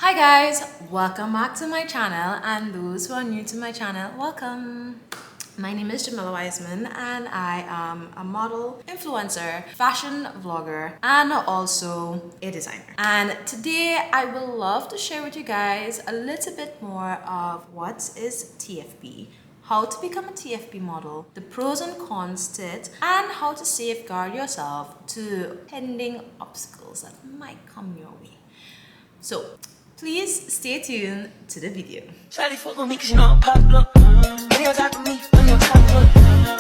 Hi guys, welcome back to my channel, and those who are new to my channel, welcome. My name is Jaumela and I am a model, influencer, fashion vlogger, and also a designer. And today I will love to share with you guys a little bit more of what is TFP, how to become a TFP model, the pros and cons to it, and how to safeguard yourself to pending obstacles that might come your way. So please stay tuned to the video. Charlie fuck with me cause you know I'm popular. When you talk to me, when you talk to me,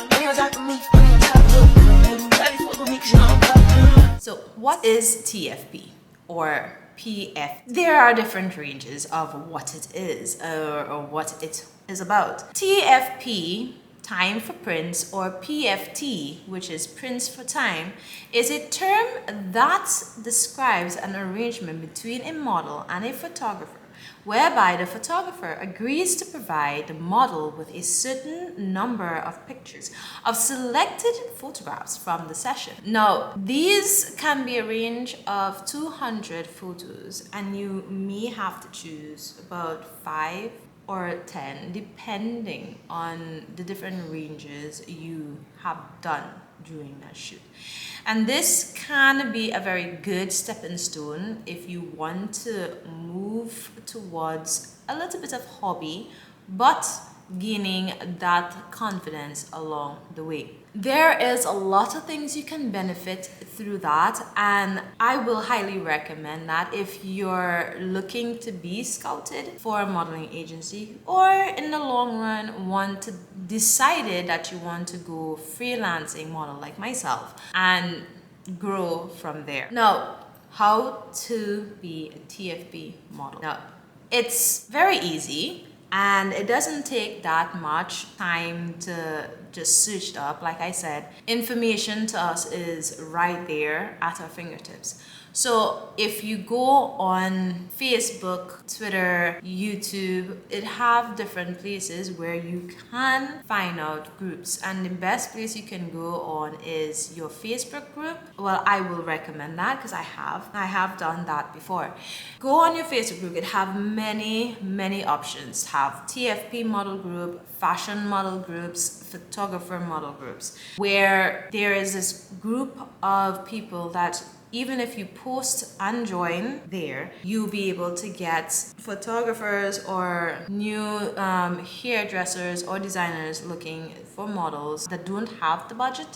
when you talk to me, when you talk to me. Charlie fuck with me cause you know I'm popular. So what is TFP or PF? There are different ranges of what it is or what it is about. TFP, time for prints, or PFT, which is prints for time, is a term that describes an arrangement between a model and a photographer, whereby the photographer agrees to provide the model with a certain number of pictures of selected photographs from the session. Now, these can be a range of 200 photos, and you may have to choose about 5 or 10 depending on the different ranges you have done during that shoot. And this can be a very good stepping stone if you want to move towards a little bit of hobby, but gaining that confidence along the way. There is a lot of things you can benefit through that, and I will highly recommend that if you're looking to be scouted for a modeling agency, or in the long run decided that you want to go freelancing model like myself and grow from there. Now, how to be a TFP model. Now, it's very easy. And it doesn't take that much time to just search it up. Like I said, information to us is right there at our fingertips. So if you go on Facebook, Twitter, YouTube, it have different places where you can find out groups. And the best place you can go on is your Facebook group. Well, I will recommend that because I have done that before. Go on your Facebook group. It have many options. Have TFP model group, fashion model groups, photographer model groups, where there is this group of people that even if you post and join there, you'll be able to get photographers or new hairdressers or designers looking for models that don't have the budget.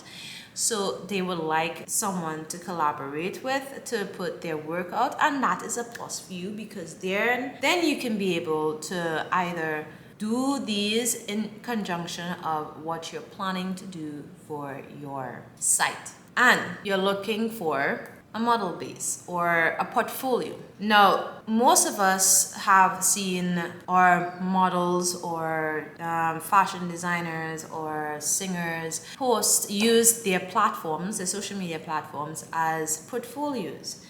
So they would like someone to collaborate with to put their work out, and that is a plus for you because then you can be able to either do these in conjunction of what you're planning to do for your site, and you're looking for a model base or a portfolio. Now, most of us have seen our models or fashion designers or singers use their platforms, their social media platforms, as portfolios.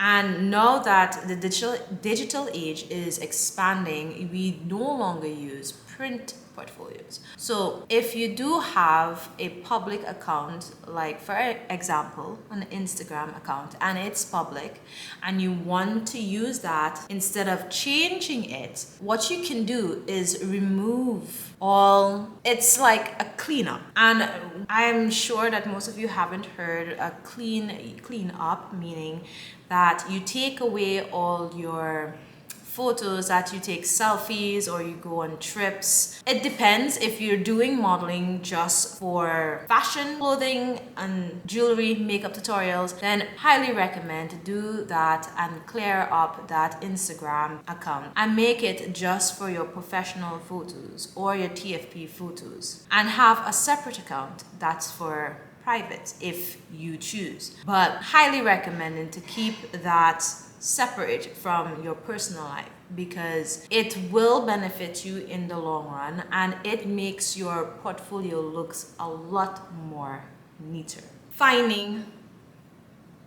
And now that the digital age is expanding, we no longer use print portfolios. So if you do have a public account, like for example, an Instagram account, and it's public, and you want to use that instead of changing it, what you can do is remove all, it's like a cleanup. And I'm sure that most of you haven't heard a clean up, meaning that you take away all your photos that you take selfies or you go on trips. It depends if you're doing modeling just for fashion, clothing and jewelry, makeup tutorials, then highly recommend to do that and clear up that Instagram account and make it just for your professional photos or your TFP photos, and have a separate account that's for private if you choose. But highly recommended to keep that separate from your personal life because it will benefit you in the long run and it makes your portfolio looks a lot more neater. Finding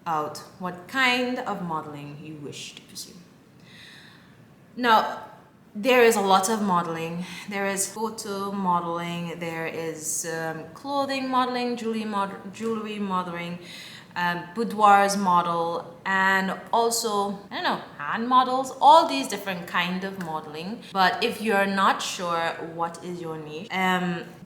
out what kind of modeling you wish to pursue. Now, there is a lot of modeling. There is photo modeling, there is clothing modeling, jewelry modeling, boudoirs model, and also, I don't know, hand models, all these different kind of modeling. But if you're not sure what is your niche,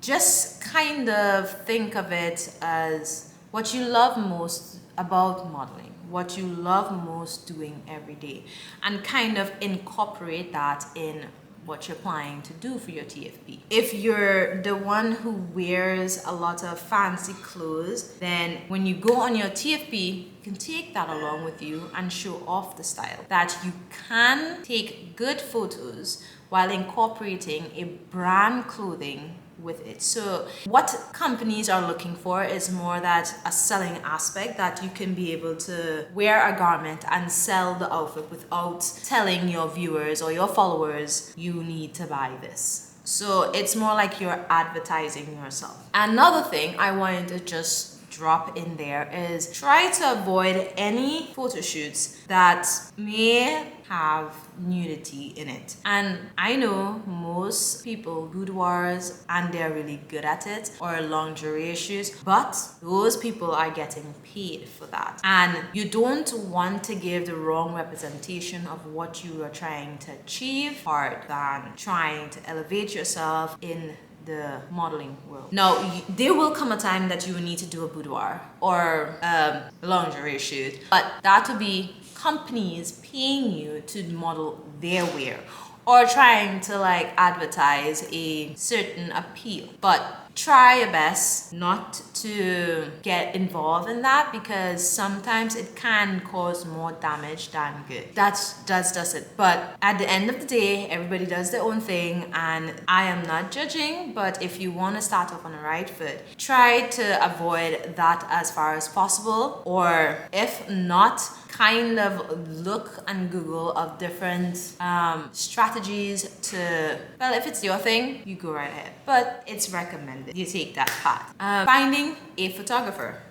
just kind of think of it as what you love most about modeling, what you love most doing every day, and kind of incorporate that in what you're planning to do for your TFP. If you're the one who wears a lot of fancy clothes, then when you go on your TFP, you can take that along with you and show off the style. That you can take good photos while incorporating a brand clothing with it. So what companies are looking for is more that a selling aspect, that you can be able to wear a garment and sell the outfit without telling your viewers or your followers you need to buy this. So it's more like you're advertising yourself. Another thing I wanted to just drop in there is try to avoid any photo shoots that may have nudity in it. And I know most people boudoirs and they're really good at it, or lingerie shoots, but those people are getting paid for that. And you don't want to give the wrong representation of what you are trying to achieve, rather than trying to elevate yourself in the modeling world. Now, there will come a time that you will need to do a boudoir or lingerie shoot, but that would be companies paying you to model their wear or trying to like advertise a certain appeal. But try your best not to get involved in that, because sometimes it can cause more damage than good. That's does it. But at the end of the day, everybody does their own thing, and I am not judging, but if you want to start off on the right foot, try to avoid that as far as possible, or if not, kind of look and Google of different strategies to, well, if it's your thing, you go right ahead. But it's recommended you take that path. Finding a photographer.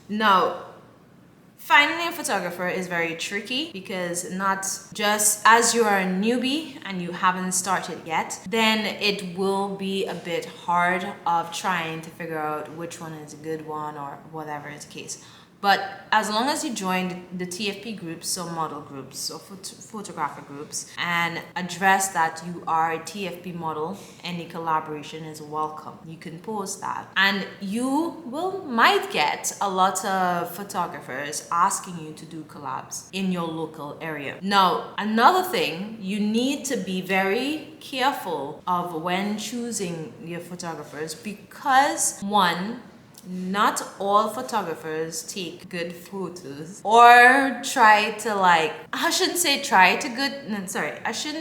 Now, finding a photographer is very tricky, because not just as you are a newbie and you haven't started yet, then it will be a bit hard of trying to figure out which one is a good one or whatever is the case. But as long as you join the TFP groups, so model groups or photographer groups, and address that you are a TFP model, any collaboration is welcome. You can post that, and you might get a lot of photographers asking you to do collabs in your local area. Now, another thing, you need to be very careful of when choosing your photographers, because one, not all photographers take good photos or try to I shouldn't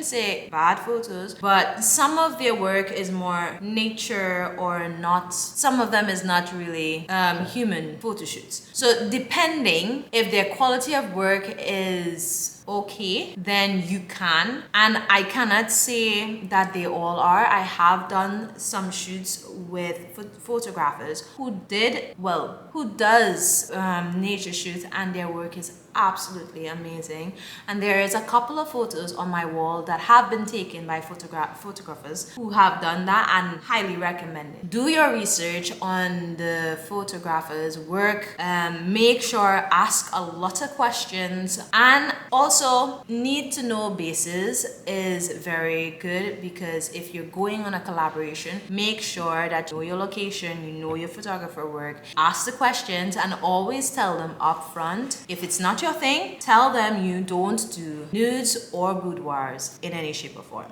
say bad photos, but some of their work is more nature, or not, some of them is not really human photo shoots. So depending if their quality of work is okay, then you can. And I cannot say that they all are. I have done some shoots with photographers who does nature shoots, and their work is absolutely amazing. And there is a couple of photos on my wall that have been taken by photographers who have done that, and highly recommend it. Do your research on the photographer's work. Make sure, ask a lot of questions, and also need to know basis is very good, because if you're going on a collaboration, make sure that you know your location, you know your photographer work, ask the questions, and always tell them up front. If it's not your thing, tell them you don't do nudes or boudoirs in any shape or form.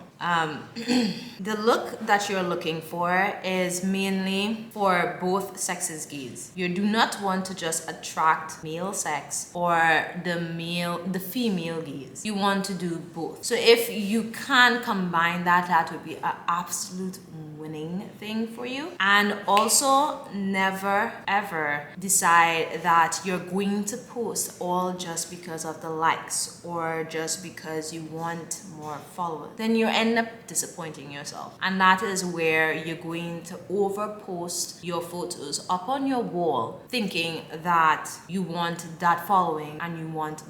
The look that you're looking for is mainly for both sexes gaze. You do not want to just attract male sex or the female gaze. You want to do both. So if you can combine that, that would be an absolute winning thing for you. And also, never ever decide that you're going to post all just because of the likes or just because you want more followers. Then you end up disappointing yourself, and that is where you're going to overpost your photos up on your wall, thinking that you want that following, and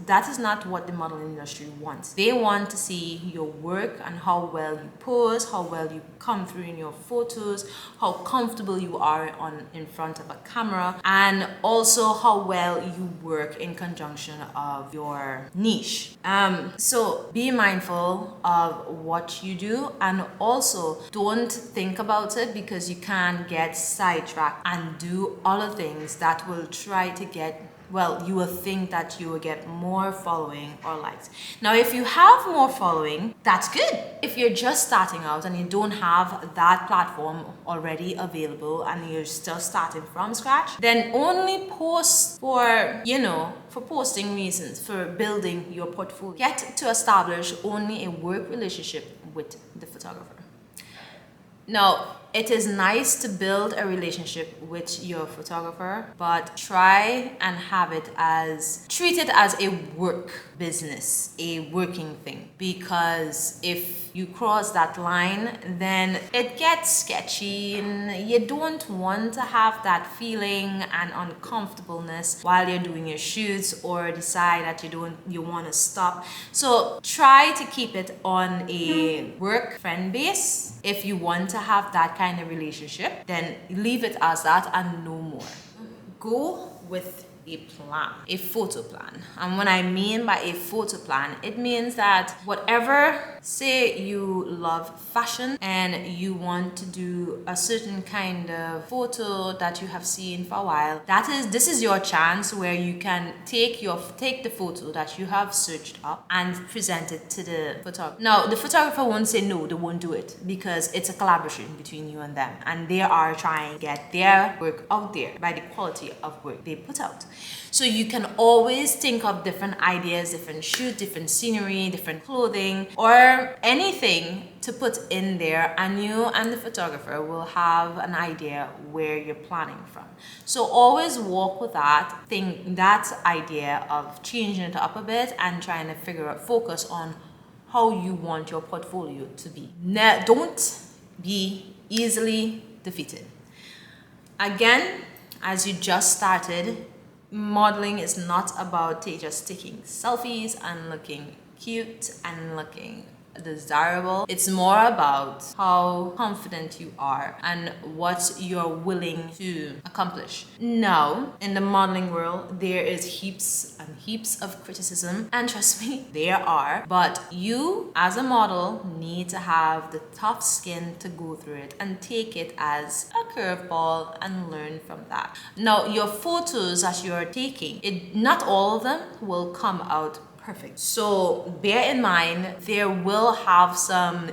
that is not what the modeling industry wants. They want to see your work and how well you pose, how well you come through in your photos, how comfortable you are in front of a camera, and also how well you work in conjunction of your niche. So be mindful of what you do, and also don't think about it because you can get sidetracked and do other things that will try to get, well, you will think that you will get more following or likes. Now, if you have more following, that's good. If you're just starting out and you don't have that platform already available and you're still starting from scratch, then only post for, for posting reasons, for building your portfolio. Get to establish only a work relationship with the photographer. Now, it is nice to build a relationship with your photographer, but try and treat it as a work business, a working thing. Because if you cross that line, then it gets sketchy, and you don't want to have that feeling and uncomfortableness while you're doing your shoots, or decide that you want to stop. So try to keep it on a work friend base. If you want to have that kind of relationship, then leave it as that and no more. Go with a plan, a photo plan. And when I mean by a photo plan, it means that whatever, say you love fashion and you want to do a certain kind of photo that you have seen for a while, this is your chance where you can take the photo that you have searched up and present it to the photographer. Now, the photographer won't say no, they won't do it, because it's a collaboration between you and them, and they are trying to get their work out there by the quality of work they put out. So you can always think of different ideas, different shoot, different scenery, different clothing, or anything to put in there, and you and the photographer will have an idea where you're planning from. So always walk with that idea of changing it up a bit and trying to focus on how you want your portfolio to be. Don't be easily defeated. Again, as you just started, modeling is not about just taking selfies and looking cute and looking desirable. It's more about how confident you are and what you're willing to accomplish. Now, in the modeling world, there is heaps and heaps of criticism, and trust me, there are. But you, as a model, need to have the tough skin to go through it and take it as a curveball and learn from that. Now, your photos that you're taking, not all of them will come out perfect. So bear in mind, there will have some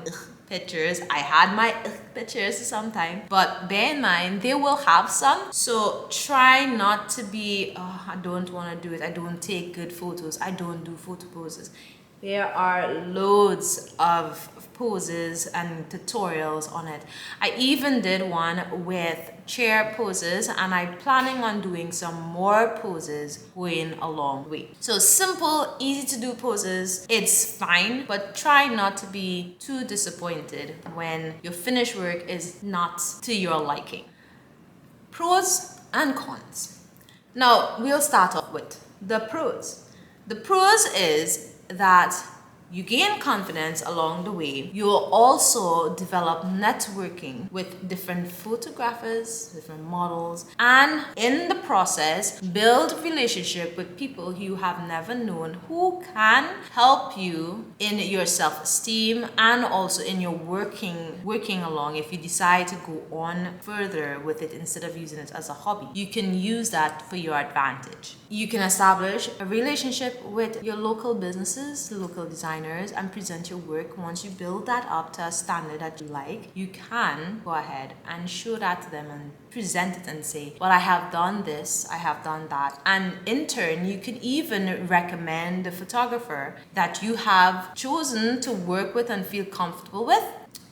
pictures. I had my pictures sometime, but bear in mind, they will have some. So try not to be, I don't want to do it. I don't take good photos. I don't do photo poses. There are loads of poses and tutorials on it. I even did one with chair poses, and I'm planning on doing some more poses going along the way. So simple, easy to do poses, it's fine, but try not to be too disappointed when your finished work is not to your liking. Pros and cons. Now, we'll start off with the pros. The pros is that you gain confidence along the way. You will also develop networking with different photographers, different models, and in the process, build relationship with people you have never known who can help you in your self-esteem and also in your working along. If you decide to go on further with it instead of using it as a hobby, you can use that for your advantage. You can establish a relationship with your local businesses, local designers, and present your work. Once you build that up to a standard that you like, you can go ahead and show that to them and present it and say, well, I have done this, I have done that. And in turn, you could even recommend the photographer that you have chosen to work with and feel comfortable with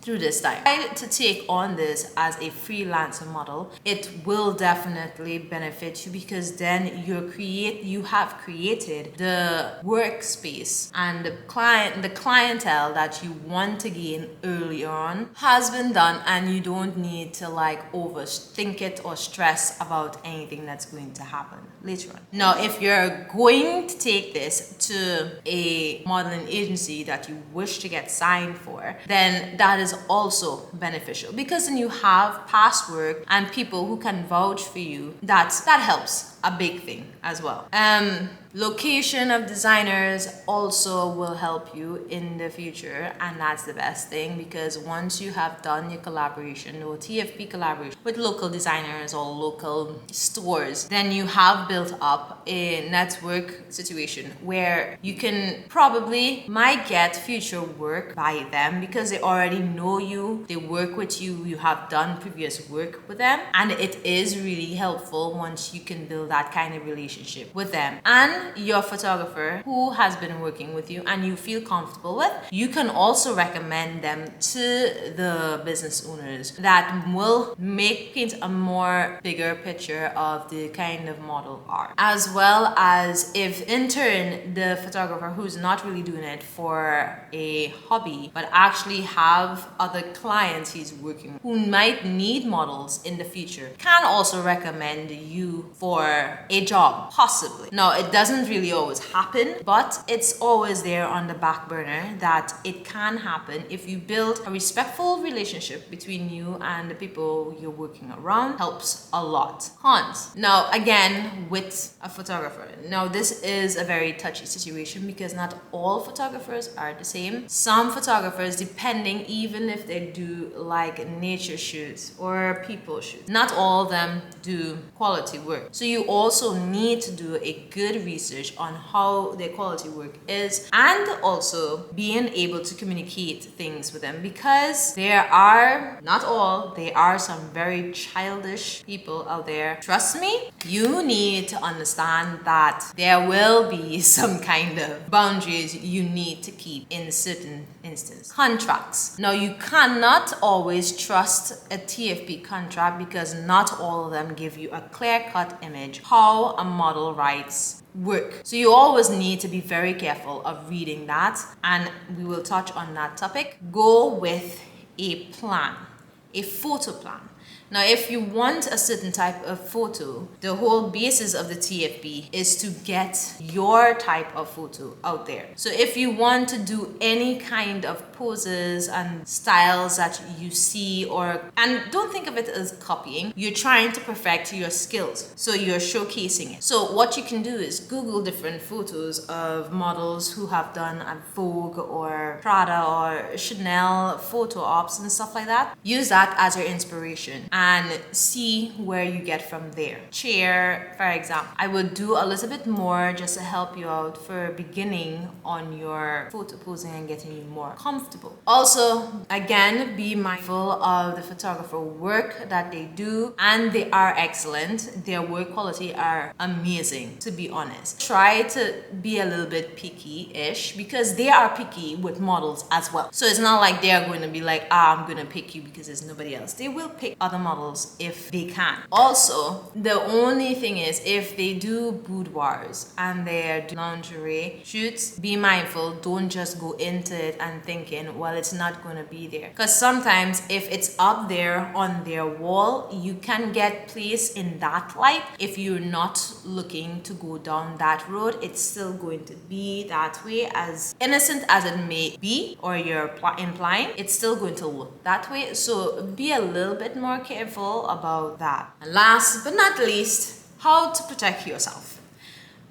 through this time. To take on this as a freelancer model, it will definitely benefit you, because then you have created the workspace, and the clientele that you want to gain early on has been done, and you don't need to overthink it or stress about anything that's going to happen later on. Now, if you're going to take this to a modeling agency that you wish to get signed for, then that is is also beneficial, because then you have past work and people who can vouch for you. That helps, a big thing as well. Location of designers also will help you in the future, and that's the best thing, because once you have done your collaboration or TFP collaboration with local designers or local stores, then you have built up a network situation where you can might get future work by them, because they already know you, they work with you, you have done previous work with them, and it is really helpful once you can build that kind of relationship with them. And your photographer who has been working with you and you feel comfortable with, you can also recommend them to the business owners that will paint a more bigger picture of the kind of model art. As well as, if in turn the photographer who's not really doing it for a hobby but actually have other clients he's working with who might need models in the future, can also recommend you for a job, possibly. Now, it doesn't really always happen, but it's always there on the back burner that it can happen if you build a respectful relationship between you and the people you're working around. Helps a lot. Cons. Now, again, with a photographer. Now, this is a very touchy situation because not all photographers are the same. Some photographers, depending, even if they do like nature shoots or people shoots, not all of them do quality work. So you also need to do a good research on how their quality work is, and also being able to communicate things with them, because there are, not all, there are some very childish people out there. Trust me, you need to understand that there will be some kind of boundaries you need to keep in certain instances. Contracts. Now, you cannot always trust a TFP contract because not all of them give you a clear-cut image how a model rights work. So you always need to be very careful of reading that, and we will touch on that topic. Go with a plan, a photo plan. Now, if you want a certain type of photo, the whole basis of the TFP is to get your type of photo out there. So if you want to do any kind of poses and styles that you see, and don't think of it as copying, you're trying to perfect your skills. So you're showcasing it. So what you can do is Google different photos of models who have done a Vogue or Prada or Chanel photo ops and stuff like that. Use that as your inspiration and see where you get from there. Chair, for example, I would do a little bit more just to help you out for beginning on your photo posing and getting you more comfortable. Also, again, be mindful of the photographer work that they do, and they are excellent. Their work quality are amazing, to be honest. Try to be a little bit picky-ish, because they are picky with models as well. So it's not like they're going to be like, I'm going to pick you because there's nobody else. They will pick other models if they can. Also, the only thing is, if they do boudoirs and they're lingerie shoots, be mindful. Don't just go into it and thinking, well, it's not going to be there. Because sometimes if it's up there on their wall, you can get placed in that light. If you're not looking to go down that road, it's still going to be that way. As innocent as it may be, or you're implying, it's still going to look that way. So be a little bit more careful about that. And last but not least, how to protect yourself.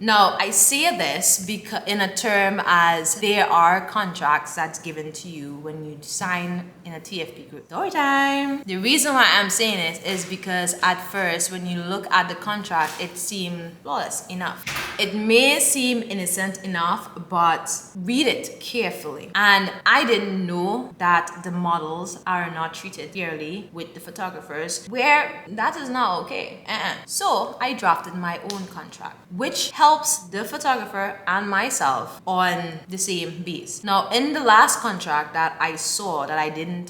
Now, I say this because in a term as there are contracts that's given to you when you sign in a TFP group. Story time! The reason why I'm saying it is because at first, when you look at the contract, it seemed flawless enough. It may seem innocent enough, but read it carefully. And I didn't know that the models are not treated fairly with the photographers, where that is not okay. So I drafted my own contract, which helps the photographer and myself on the same base. Now, in the last contract that I saw that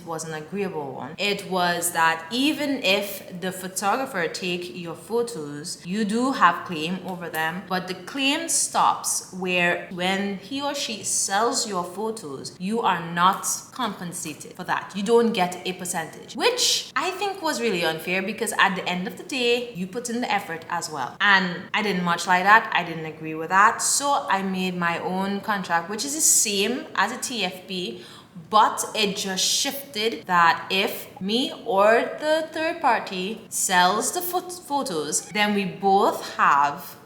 was an agreeable one, it was that even if the photographer take your photos, you do have claim over them, but the claim stops where when he or she sells your photos, you are not compensated for that. You don't get a percentage, which I think was really unfair, because at the end of the day, you put in the effort as well. And I didn't much like that. I didn't agree with that. So I made my own contract, which is the same as a TFP, but it just shifted that if me or the third party sells the photos, then we both have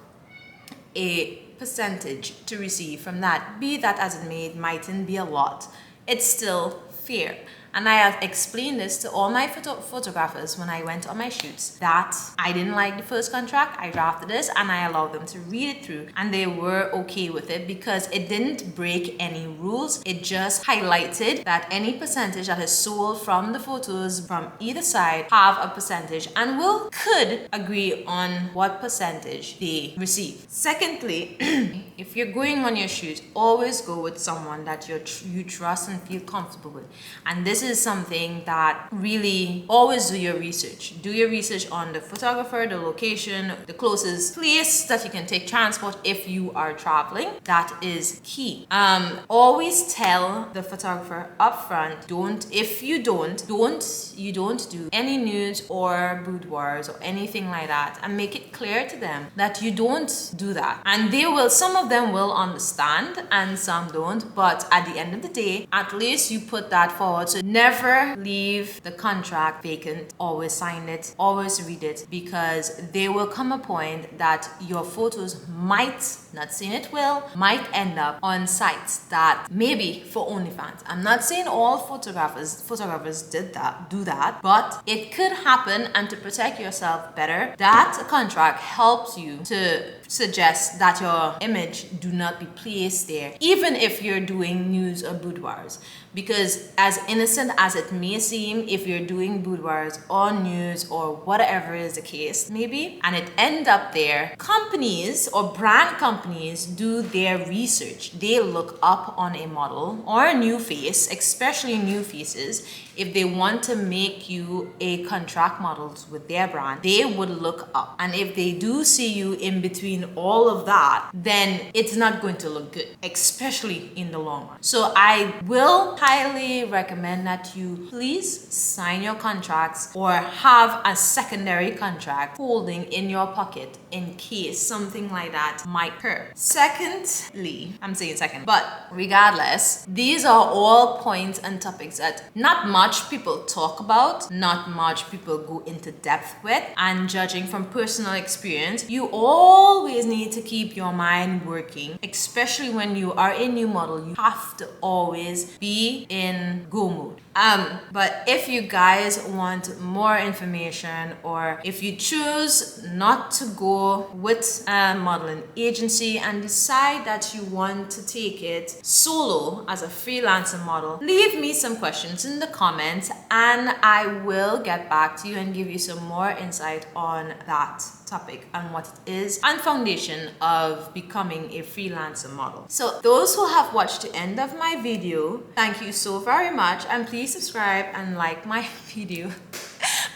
a percentage to receive from that. Be that as it may, it mightn't be a lot. It's still fair. And I have explained this to all my photographers when I went on my shoots, that I didn't like the first contract, I drafted this and I allowed them to read it through, and they were okay with it because it didn't break any rules. It just highlighted that any percentage that is sold from the photos from either side have a percentage, and could agree on what percentage they receive. Secondly, if you're going on your shoot, always go with someone that you trust and feel comfortable with. And this is something that really, always do your research. Do your research on the photographer, the location, the closest place that you can take transport if you are traveling. That is key. Always tell the photographer up front, if you don't do any nudes or boudoirs or anything like that, and make it clear to them that you don't do that. And some of them will understand and some don't, but at the end of the day, at least you put that forward. So never leave the contract vacant. Always sign it, always read it, because there will come a point that your photos might, not saying it will, might end up on sites that maybe for OnlyFans. I'm not saying all photographers do that, but it could happen. And to protect yourself better, that contract helps you to suggest that your image do not be placed there, even if you're doing nudes or boudoirs. Because as innocent as it may seem, if you're doing boudoirs or nudes or whatever is the case maybe, and it end up there, companies or brand companies do their research. They look up on a model or a new face, especially new faces. If they want to make you a contract models with their brand, they would look up. And if they do see you in between all of that, then it's not going to look good, especially in the long run. So I will highly recommend that you please sign your contracts or have a secondary contract holding in your pocket in case something like that might occur. Secondly, I'm saying second, but regardless, these are all points and topics that not much people talk about, not much people go into depth with, and judging from personal experience, you always need to keep your mind working, especially when you are a new model. You have to always be in go mode. But if you guys want more information, or if you choose not to go with a modeling agency and decide that you want to take it solo as a freelancer model, leave me some questions in the comments and I will get back to you and give you some more insight on that topic and what it is and foundation of becoming a freelancer model. So those who have watched the end of my video, thank you so very much, and please subscribe and like my video,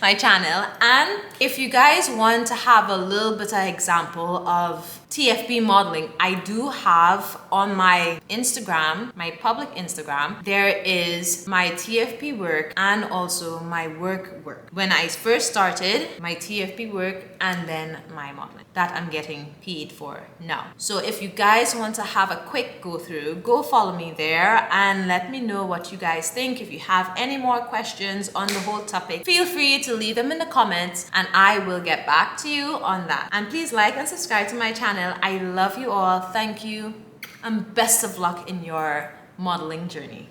my channel. And if you guys want to have a little bit of example of TFP modeling, I do have on my Instagram, my public Instagram, there is my TFP work and also my work. When I first started, my TFP work and then my modeling that I'm getting paid for now. So if you guys want to have a quick go through, go follow me there and let me know what you guys think. If you have any more questions on the whole topic, feel free to leave them in the comments and I will get back to you on that. And please like and subscribe to my channel. I love you all. Thank you and best of luck in your modeling journey.